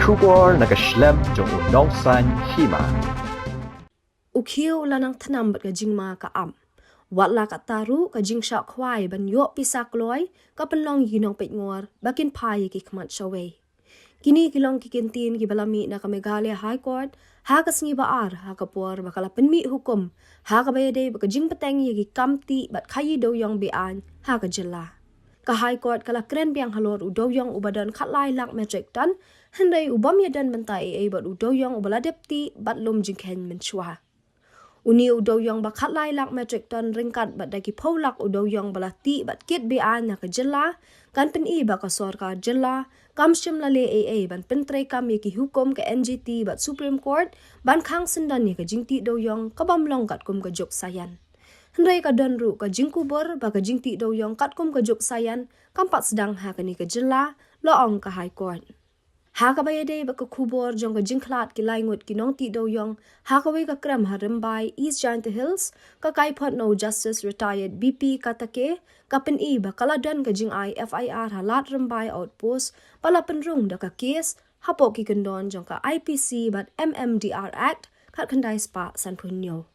kubor nakaslem jong unongsan hima. Ukhiu lanang thanam bat ka jingma ka am. Wat la ka taru ka jing sha khwai ban yo pisak loy ka penlong yinong pet ngor bakin pai ki khmat shaway. Kini kilong kikintin ki balami na ka Meghalaya High Court ha ka sngi baar ha ka por bakala penmi hukum ha ka bayade ba ka jing pateng ki kamti bat khayi do yong bian ha ka jela. Ka High Court kala kren biang halor udo yong ubadan khatlai lak metric ton handai ubam yadan bantai e bat udo yong ubala depti bat lum jingken menchwa. Uni udo yong ba khatlai lak metric ton ringkat bat daki pholak udo yong balati bat kit bian na ka jela kan pen i ba ka sorkar jela kam shim la le AA ban pentre kam ye ki hukum ka NGT bat Supreme Court ban khang sindan ye ka jingti do yong ka bam long kat kum ka jok sayan. Hendai ka don ru ka jingku bor ba ka jingti do yong kat kum ka jok sayan kampat sedang ha ka ni ka jela lo ong ka High Court. Ha ka bayade ba ka kubor jong ka jingklat ki laingut ki nong ti do yong ha ka we ka kram harimbai East Giant Hills ka kai pot no Justice retired BP katake ka pen i ba kala don ka jing I FIR halat rimbai outpost pala penrung da ka case hapo ki kendon jong ka IPC bat MMDR Act kat khandai spa san punyo.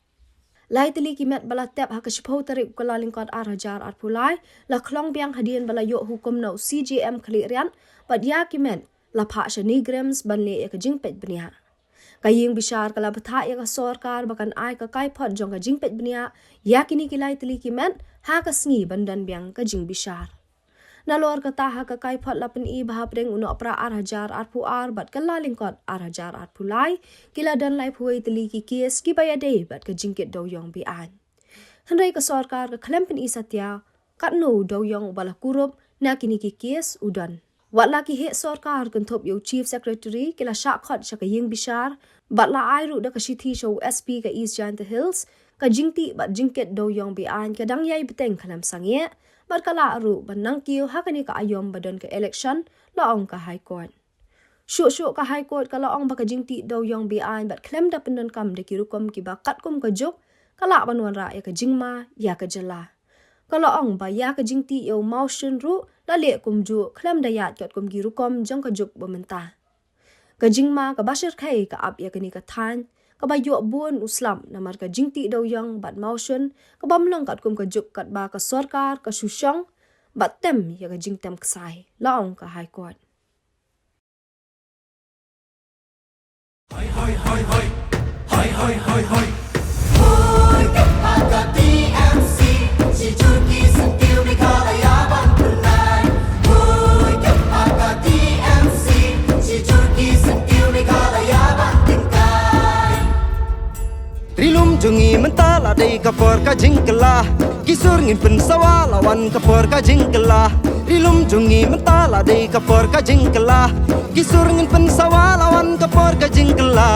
Lai tili ki met bala tep ha ka shipho tarik kala lingkot arhajar arpulai la klong biang hadian bala yo hukum no CGM khalirian bat ya ki met la pha shani grams ban le ka jingpet bnia. Kaying bishar kala batha ya ka sorkar bakan ai ka kai phot jong ka jingpet bnia ya kini ki lai tili ki met ha ka sngi bandan biang ka jing bishar. Nalor ka ta ha ka kai phot la pen i bah preng uno pra arhajar arpuar bat kala lingkot arhajar arpulai kila dan lai phuai tili ki kes ki bayade bat ka jingket do yong bi an. Handai ka sorkar ka klem pen i satya kat no do yong bala kurup na kini ki kes udan. Wat la ki he sorkar kan thop yo chief secretary kila sha khot sha ka ying bishar bat la ai ru da ka shithi show SP ka East Giant Hills ka jingti bat jingket do yong bi an ka dang yai beteng khalam sangye bat kala aru banang kiu hakani ka ayom badon ka election la ong ka High Court. Shu ka High Court kala ong ba ka jingti do yong bi an bat klem da pendon kam de kirukom ki ba kat kum ka juk kala banwan ra ya ka jingma ya ka jela. Kala ong ba ya ka jingti yo motion ru la le kum ju klem da yat kat kum girukom jong ka juk bomenta. Ka jingma ka bashir khai ka ap ya kani ka than ka ba yo bun uslam namar ka jingti do yong bat motion ka bamlong kat kum ka juk kat ba ka sorkar ka shushong bat tem ya ka jingtem ksai la ong ka High Court. Hoi hoi hoi hoi hoi hoi hoi hoi hoi aga TMC si Turki sentil Meghalaya Bangkulai hoi aga TMC si Turki sentil Meghalaya Bangkulai Rilum jungi mentala dei kapor ka jingkela kisur ngin pen sawalawan kapor ka jingkela Rilum jungi mentala dei kapor ka jingkela kisur ngin pen sawalawan kapor ka jingkela